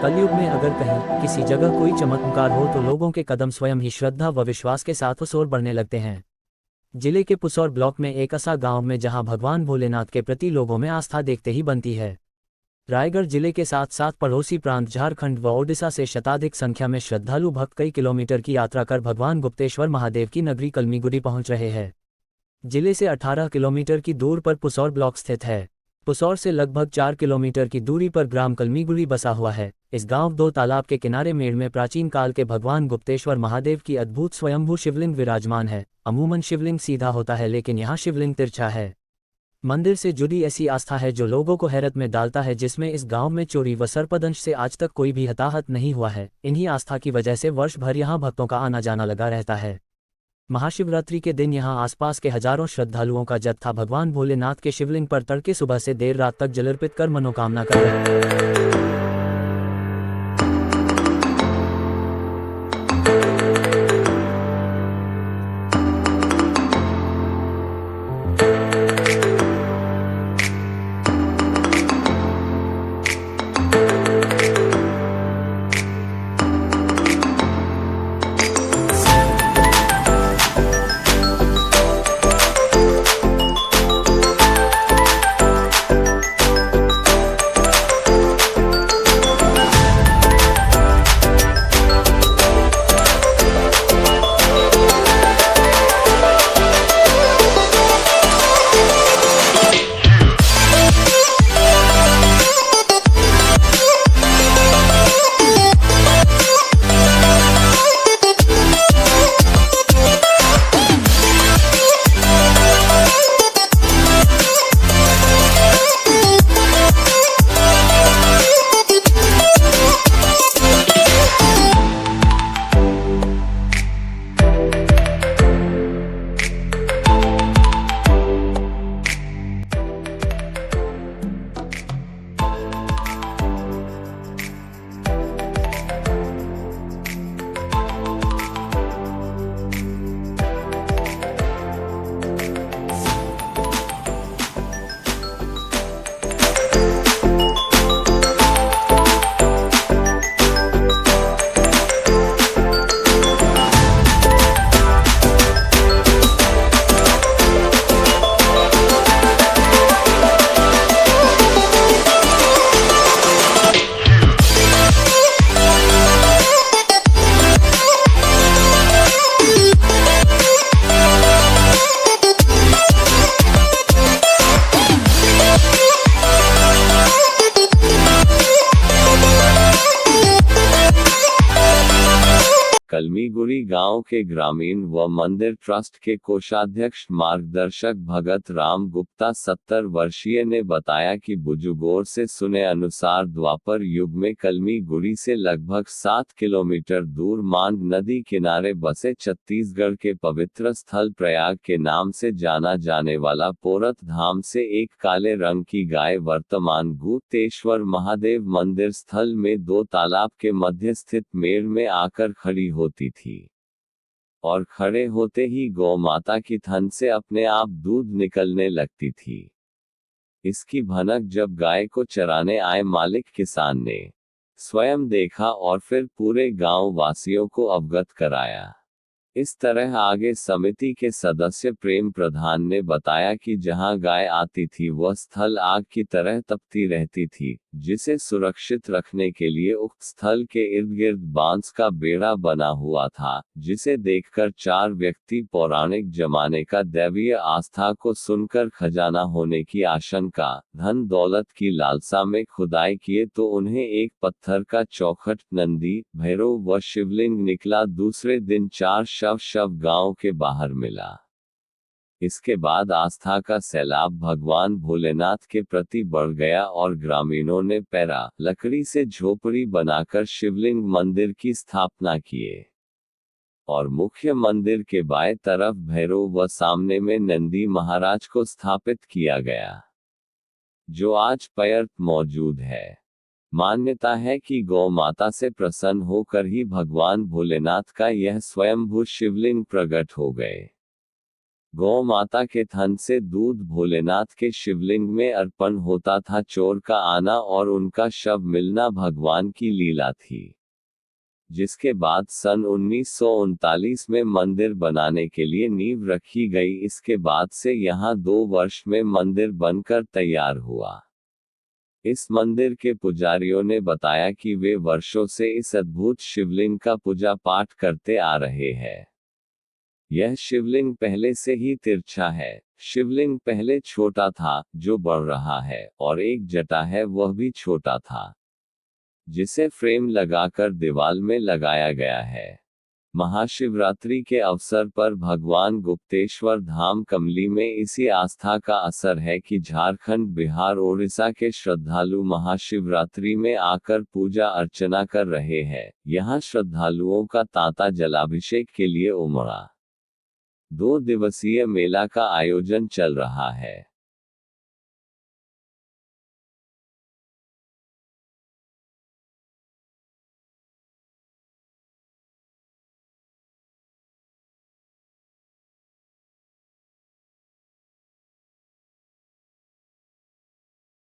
कलयुग में अगर कहीं किसी जगह कोई चमत्कार हो तो लोगों के कदम स्वयं ही श्रद्धा व विश्वास के साथ उस ओर बढ़ने लगते हैं। जिले के पुसौर ब्लॉक में एक ऐसा गांव में जहां भगवान भोलेनाथ के प्रति लोगों में आस्था देखते ही बनती है। रायगढ़ जिले के साथ साथ पड़ोसी प्रांत झारखंड व ओडिशा से शताधिक संख्या में श्रद्धालु भक्त कई किलोमीटर की यात्रा कर भगवान गुप्तेश्वर महादेव की नगरी कलमीगुड़ी पहुंच रहे हैं। जिले से 18 किलोमीटर की दूर पर पुसौर ब्लॉक स्थित है। पुसौर से लगभग 4 किलोमीटर की दूरी पर ग्राम कलमीगुड़ी बसा हुआ है। इस गांव दो तालाब के किनारे मेड़ में प्राचीन काल के भगवान गुप्तेश्वर महादेव की अद्भुत स्वयंभू शिवलिंग विराजमान है। अमूमन शिवलिंग सीधा होता है लेकिन यहाँ शिवलिंग तिरछा है। मंदिर से जुड़ी ऐसी आस्था है जो लोगों को हैरत में डालता है, जिसमें इस गांव में चोरी व सर्पदंश से आज तक कोई भी हताहत नहीं हुआ है। इन्हीं आस्था की वजह से वर्ष भर यहाँ भक्तों का आना जाना लगा रहता है। महाशिवरात्रि के दिन यहां आसपास के हजारों श्रद्धालुओं का जत्था भगवान भोलेनाथ के शिवलिंग पर तड़के सुबह से देर रात तक जल अर्पित कर मनोकामना कर रहे हैं। कलमीगुड़ी गांव के ग्रामीण व मंदिर ट्रस्ट के कोषाध्यक्ष मार्गदर्शक भगत राम गुप्ता 70 वर्षीय ने बताया कि बुजुर्गों से सुने अनुसार द्वापर युग में कलमीगुड़ी से लगभग 7 किलोमीटर दूर मांड नदी किनारे बसे छत्तीसगढ़ के पवित्र स्थल प्रयाग के नाम से जाना जाने वाला पोरत धाम से एक काले रंग की गाय वर्तमान गुप्तेश्वर महादेव मंदिर स्थल में 2 तालाब के मध्य स्थित मेड़ में आकर खड़ी होती थी और खड़े होते ही गौ माता की थन से अपने आप दूध निकलने लगती थी। इसकी भनक जब गाय को चराने आए मालिक किसान ने स्वयं देखा और फिर पूरे गांव वासियों को अवगत कराया। इस तरह आगे समिति के सदस्य प्रेम प्रधान ने बताया कि जहां गाय आती थी वह स्थल आग की तरह तपती रहती थी, जिसे सुरक्षित रखने के लिए उक्त स्थल के इर्द गिर्द बांस का बेड़ा बना हुआ था, जिसे देखकर 4 व्यक्ति पौराणिक जमाने का दैवीय आस्था को सुनकर खजाना होने की आशंका, धन दौलत की लालसा में खुदाई किए तो उन्हें एक पत्थर का चौखट, नंदी, भैरव व शिवलिंग निकला। दूसरे दिन 4 शव गांव के बाहर मिला। इसके बाद आस्था का सैलाब भगवान भोलेनाथ के प्रति बढ़ गया और ग्रामीणों ने पैरा लकड़ी से झोपड़ी बनाकर शिवलिंग मंदिर की स्थापना किए और मुख्य मंदिर के बाएं तरफ भैरव व सामने में नंदी महाराज को स्थापित किया गया, जो आज पर्यंत मौजूद है। मान्यता है कि गौ माता से प्रसन्न होकर ही भगवान भोलेनाथ का यह स्वयंभू शिवलिंग प्रकट हो गए। गौ माता के थन से दूध भोलेनाथ के शिवलिंग में अर्पण होता था। चोर का आना और उनका शव मिलना भगवान की लीला थी, जिसके बाद सन 1939 में मंदिर बनाने के लिए नींव रखी गई। इसके बाद से यहाँ 2 वर्ष में मंदिर बनकर तैयार हुआ। इस मंदिर के पुजारियों ने बताया कि वे वर्षों से इस अद्भुत शिवलिंग का पूजा पाठ करते आ रहे हैं। यह शिवलिंग पहले से ही तिरछा है। शिवलिंग पहले छोटा था, जो बढ़ रहा है, और एक जटा है वह भी छोटा था, जिसे फ्रेम लगाकर दीवाल में लगाया गया है। महाशिवरात्रि के अवसर पर भगवान गुप्तेश्वर धाम कमली में इसी आस्था का असर है कि झारखंड, बिहार, ओडिशा के श्रद्धालु महाशिवरात्रि में आकर पूजा अर्चना कर रहे हैं। यहाँ श्रद्धालुओं का तांता जलाभिषेक के लिए उमड़ा 2 दिवसीय मेला का आयोजन चल रहा है।